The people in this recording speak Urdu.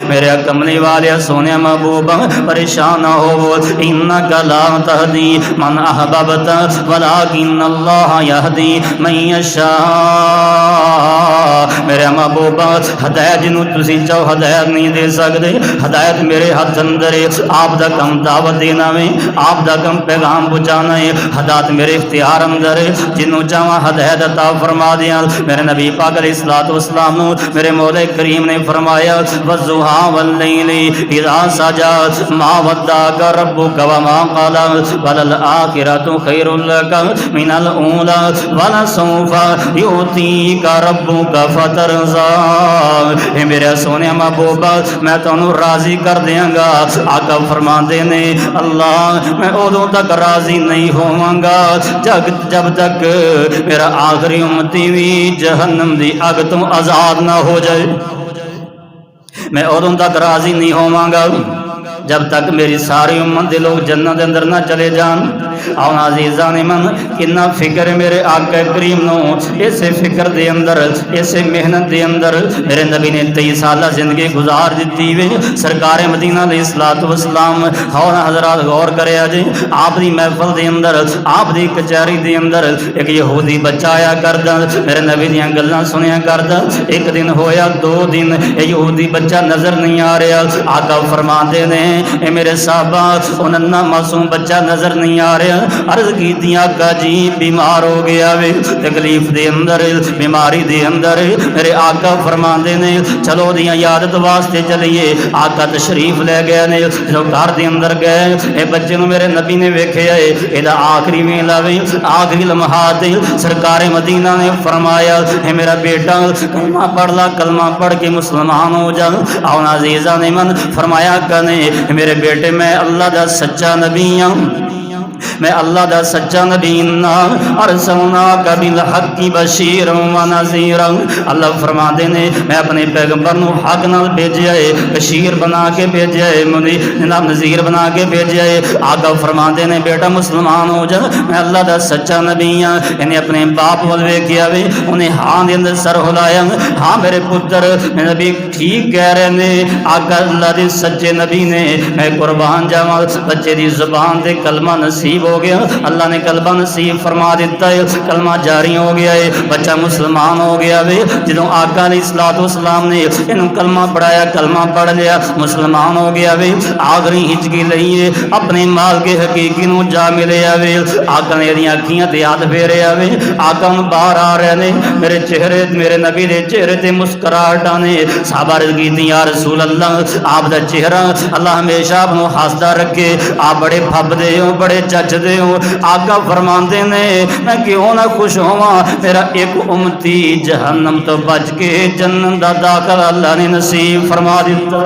میرے کملی والے سونے محبوب پریشان نہ ہو، انک لا تہدی من احببت ولکن اللہ یہدی من یشاء۔ میرے محبوب ہدایت جنوں تسی چاہو ہدایت نہیں دے سکتے، ہدایت میرے ہاتھ اندر ہے، آپ دا کم دعوت دینا ہے، آپ دا کم پیغام پہنچانا ہے، ہدایت میرے اختیار اندر ہے، جنوں چاہواں ہدایت عطا فرما دیا۔ میرے نبی پاک علیہ الصلوۃ والسلام میرے مولا کریم نے فرمایا والضحیٰ واللیل اذا سجى ما ودعك ربك وما قلى وللآخرة خير لك من الأولى ولسوف يعطيك ربك فترضى۔ اے میرے سونے محبوبہ میں تانوں راضی کر دیاں گا۔ آقا فرماندے نے اللہ میں ادوں تک راضی نہیں ہوواں گا جب تک میرا آخری امتی بھی جہنم دی اگ تو آزاد نہ ہو جائے۔ میں ادوں تک راضی نہیں ہوواں گا جب تک میری ساری امت دے لوگ جنت دے اندر نہ چلے جان۔ آؤ عزیزان من کنا فکر میرے آقا کریم نو، اسے فکر دے اندر اسے محنت دے اندر میرے نبی نے 23 سالہ زندگی گزار دیتی وے۔ سرکار مدینہ علیہ الصلوۃ والسلام اور حضرات غور کرے جی، آپ دی محفل دے اندر آپ دی کچہری دے اندر ایک یہودی بچہ آیا کردا، میرے نبی دیاں گلاں سنیا کردا۔ ایک دن ہویا 2 دن یہودی بچہ نظر نہیں آ رہا۔ آقا فرماندے نے اے میرے صحابہ انہاں معصوم بچہ نظر نہیں آ رہا۔ عرض کیتی آقا جی بیمار ہو گیا وے، تکلیف دے اندر بیماری دے اندر۔ میرے آقا فرماندے نے چلو دیاں یادت واسطے چلیے۔ آقا تشریف لے گئے نے، جو گھر دے اندر گئے اے بچے نو میرے نبی نے ویکھیا اے، ایدا آخری ویلا وے، آخری لمحات سرکار مدینہ نے فرمایا اے میرا بیٹا کلمہ پڑھ لا، کلمہ پڑھ کے مسلمان ہو جا۔ آؤ عزیزان من فرمایا کنے میرے بیٹے میں اللہ دا سچا نبی ہوں، میں اللہ دا سچا نبی نا ارسلناک بالحق بشیرا و نذیرا۔ اللہ فرماندے نے میں اپنے پیغمبر نو حق نال بھیجیا ہے، بشیر بنا کے بھیجیا ہے، جناب نذیر بنا کے بھیجیا ہے۔ آقا فرماندے نے بیٹا مسلمان ہو جا، میں اللہ دا سچا نبی ہاں۔ انہیں اپنے باپ ول ویکھیا وے، انہیں ہاں دے اندر سر ہلایا، ہاں میرے پتر میرے نبی ٹھیک کہہ رہے نے، آقا اللہ دے سچے نبی نے، میں قربان جاواں بچے دی زبان تے کلمہ نصیب ہو گیا، اللہ نے کلمہ نصیب فرما دیتا ہے، کلمہ جاری ہو گیا ہے، بچہ مسلمان ہو گیا وے۔ جدوں آقا علیہ الصلوۃ والسلام نے انہوں کلمہ پڑھایا، کلمہ پڑھ لیا، مسلمان ہو گیا وے۔ آخری ہچکی لئیے اپنے مال کے حقیقی نو جا ملے وے۔ آقا نے دی اکھیاں تے ہاتھ پھیرے وے، آقا ہن باہر آ رہے نے، میرے چہرے میرے نبی دے چہرے تے مسکراہٹ نے۔ صحابہ عرض کیتی یا رسول اللہ آپ دا چہرہ اللہ ہمیشہ آپ نو ہسدا رکھے، آپ بڑے پھبدے ہو، بڑے چچدے ہو۔ آقا فرماندے نے میں کیوں نہ خوش ہواں، میرا ایک امتی جہنم تو بچ کے جنت دا داخلہ اللہ نے نصیب فرما دیتا۔